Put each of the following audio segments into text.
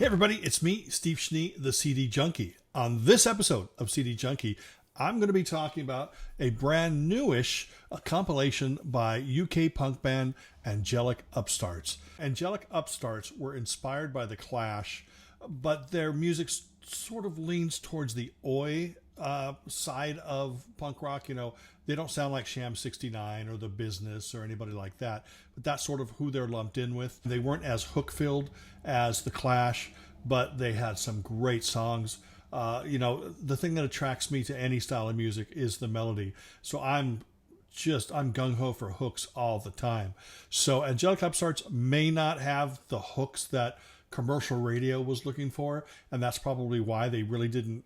Hey everybody, it's me, Steve Schnee, the CD Junkie. On this episode of CD Junkie, I'm going to be talking about a brand newish compilation by UK punk band Angelic Upstarts. Angelic Upstarts were inspired by The Clash, but their music sort of leans towards the oi side of punk rock. You know, they don't sound like Sham 69 or The Business or anybody like that, but that's sort of who they're lumped in with. They weren't as hook-filled as The Clash, but they had some great songs. The thing that attracts me to any style of music is the melody. So I'm gung-ho for hooks all the time. So Angelic Upstarts may not have the hooks that commercial radio was looking for, and that's probably why they really didn't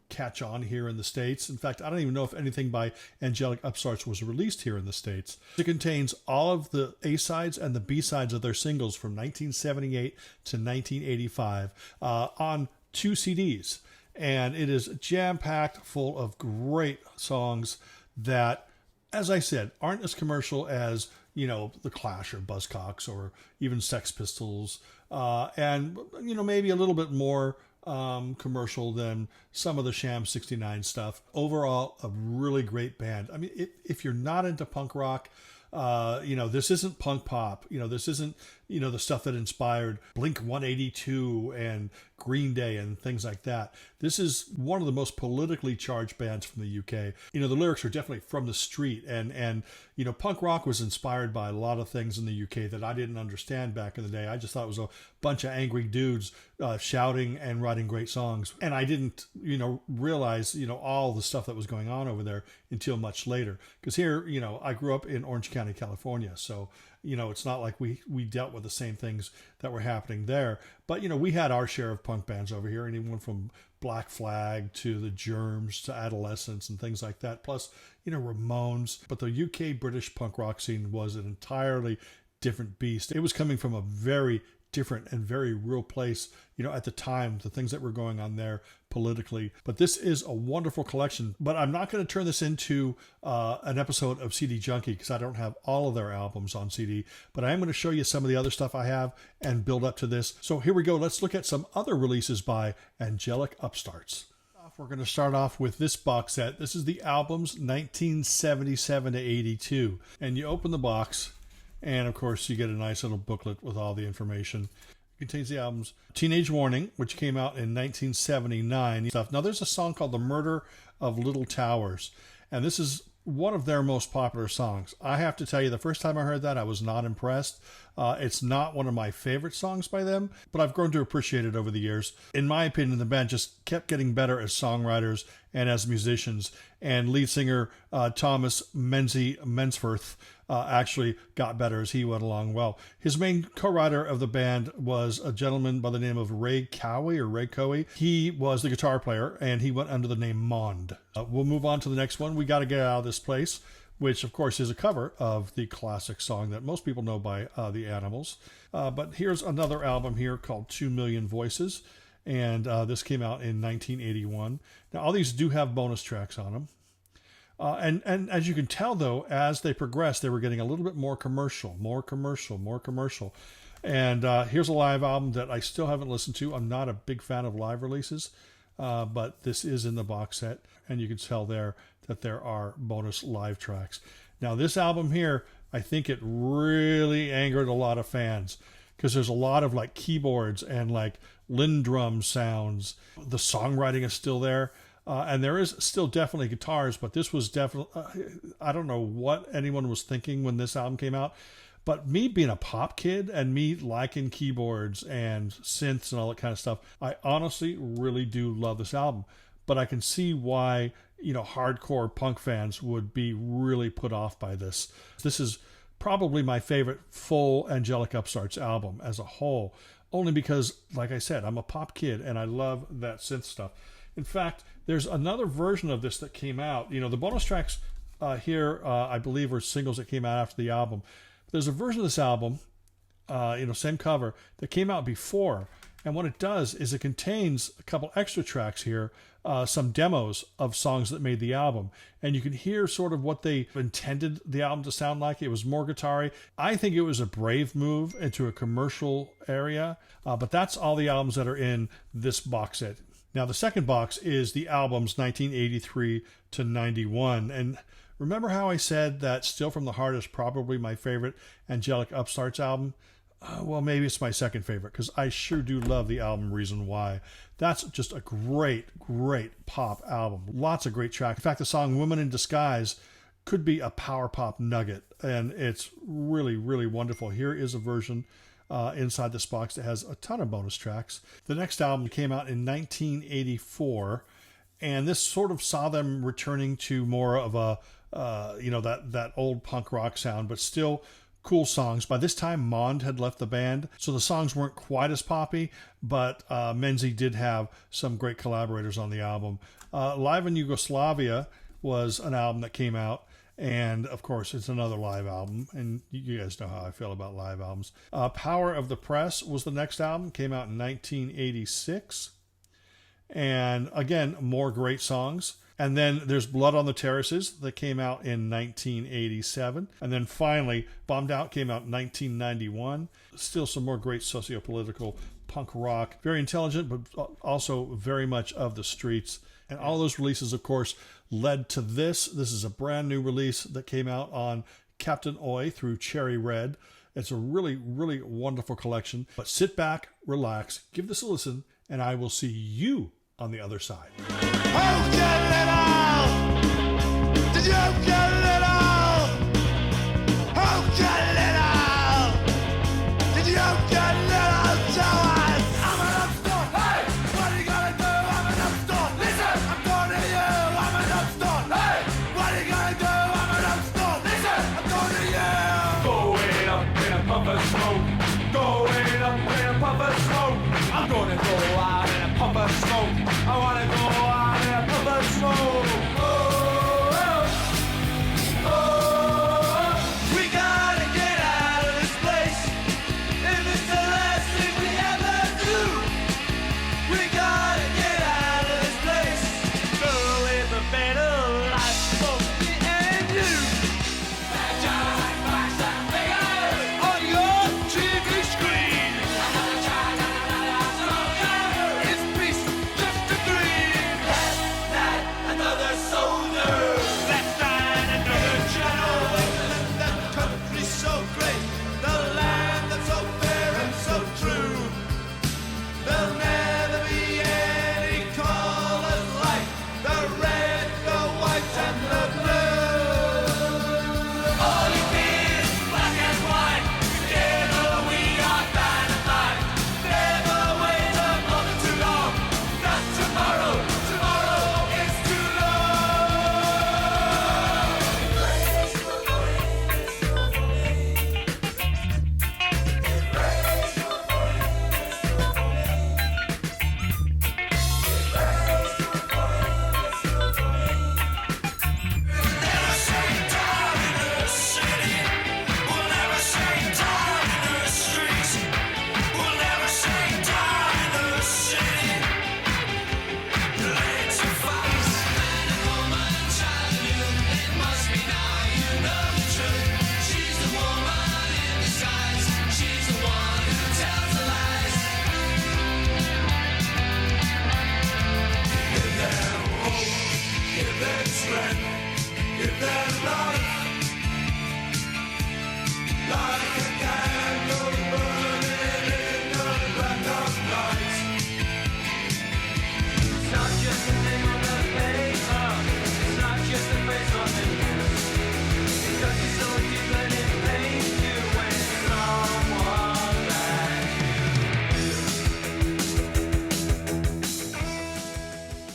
catch on here in the States. In fact, I don't even know if anything by Angelic Upstarts was released here in the States. It contains all of the A-sides and the B-sides of their singles from 1978 to 1985 on 2 CDs. And it is jam-packed full of great songs that, as I said, aren't as commercial as, The Clash or Buzzcocks or even Sex Pistols, and maybe a little bit more commercial than some of the Sham 69 stuff. Overall, a really great band. I mean, if you're not into punk rock, this isn't punk pop. This isn't, the stuff that inspired Blink 182 and Green Day and things like that. This is one of the most politically charged bands from the UK. The lyrics are definitely from the street, and punk rock was inspired by a lot of things in the UK that I didn't understand back in the day. I just thought it was a bunch of angry dudes shouting and writing great songs. And I didn't, realize, all the stuff that was going on over there until much later. Because here, I grew up in Orange County, California. So, it's not like we dealt with the same things that were happening there. But, we had our share of punk bands over here, anyone from Black Flag to the Germs to Adolescents and things like that. Plus, Ramones. But the UK British punk rock scene was an entirely different beast. It was coming from a very different and very real place, at the time, the things that were going on there politically. But this is a wonderful collection. But I'm not going to turn this into an episode of CD Junkie because I don't have all of their albums on CD. But I am going to show you some of the other stuff I have and build up to this. So here we go. Let's look at some other releases by Angelic Upstarts. We're going to start off with this box set. This is the albums 1977 to 82. And you open the box, and of course you get a nice little booklet with all the information. It contains the albums Teenage Warning, which came out in 1979. Now there's a song called The Murder of Little Towers, and this is one of their most popular songs. I have to tell you, the first time I heard that, I was not impressed. It's not one of my favorite songs by them, but I've grown to appreciate it over the years. In my opinion, the band just kept getting better as songwriters and as musicians, and lead singer Thomas Mensi Mensforth actually got better as he went along well. His main co-writer of the band was a gentleman by the name of Ray Cowie. He was the guitar player, and he went under the name Mond. We'll move on to the next one. We Got to Get Out of This Place, which of course is a cover of the classic song that most people know by The Animals. But here's another album here called 2 Million Voices, and this came out in 1981. Now all these do have bonus tracks on them. And as you can tell, though, as they progressed, they were getting a little bit more commercial. And here's a live album that I still haven't listened to. I'm not a big fan of live releases, but this is in the box set, and you can tell there that there are bonus live tracks. Now, this album here, I think it really angered a lot of fans because there's a lot of like keyboards and like Lindrum sounds. The songwriting is still there. And there is still definitely guitars, but this was definitely, I don't know what anyone was thinking when this album came out, but me being a pop kid and me liking keyboards and synths and all that kind of stuff, I honestly really do love this album. But I can see why, hardcore punk fans would be really put off by this. This is probably my favorite full Angelic Upstarts album as a whole, only because, like I said, I'm a pop kid and I love that synth stuff. In fact, there's another version of this that came out. The bonus tracks here, I believe, are singles that came out after the album. There's a version of this album, same cover, that came out before. And what it does is it contains a couple extra tracks here, some demos of songs that made the album. And you can hear sort of what they intended the album to sound like. It was more guitar-y. I think it was a brave move into a commercial area, but that's all the albums that are in this box set. Now, the second box is the albums 1983 to 91. And remember how I said that Still From the Heart is probably my favorite Angelic Upstarts album? Well, maybe it's my second favorite because I sure do love the album Reason Why. That's just a great, great pop album. Lots of great tracks. In fact, the song Woman in Disguise could be a power pop nugget, and it's really, really wonderful. Here is a version inside this box that has a ton of bonus tracks. The next album came out in 1984, and this sort of saw them returning to more of a, that old punk rock sound, but still cool songs. By this time, Mond had left the band, so the songs weren't quite as poppy, but Menzi did have some great collaborators on the album. Live in Yugoslavia was an album that came out, and of course, it's another live album, and you guys know how I feel about live albums. Power of the Press was the next album, came out in 1986, and again, more great songs. And then there's Blood on the Terraces that came out in 1987. And then finally, Bombed Out came out in 1991. Still some more great socio-political punk rock. Very intelligent, but also very much of the streets. And all those releases, of course, led to this. This is a brand new release that came out on Captain Oi through Cherry Red. It's a really, really wonderful collection. But sit back, relax, give this a listen, and I will see you on the other side. Oh, get it all! Did you get it all? Oh, get it all! Did you get it all? Tell us! I'm an upstart! Hey! What are you gonna do? I'm an upstart! Listen! I'm going to you! I'm an upstart! Hey! What are you gonna do? I'm an upstart! Listen! I'm going to you! Going up in a puff of smoke. Going up in a puff of smoke. I'm gonna go out in a puff of smoke. I wanna go out in a puff of smoke. Oh, oh, oh. We gotta get out of this place. If it's the last thing we ever do, we gotta get out of this place. Go live a better life for me and you. And just flash that finger on your TV screen. It's peace, just a dream. Last night, another soldier. Last night, another general. That country's so great. The land that's so fair and so true. There'll never be any colors like the red, the white, and the blue. All you see is black and white. Together we are dynamite. Never wait a moment too long. Not tomorrow. Tomorrow is too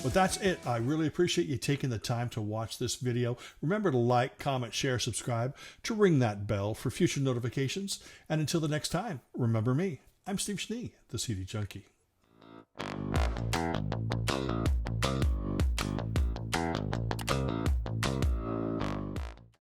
But that's it. I really appreciate you taking the time to watch this video. Remember to like, comment, share, subscribe, to ring that bell for future notifications. And until the next time, remember me. I'm Steve Schnee, the CD Junkie.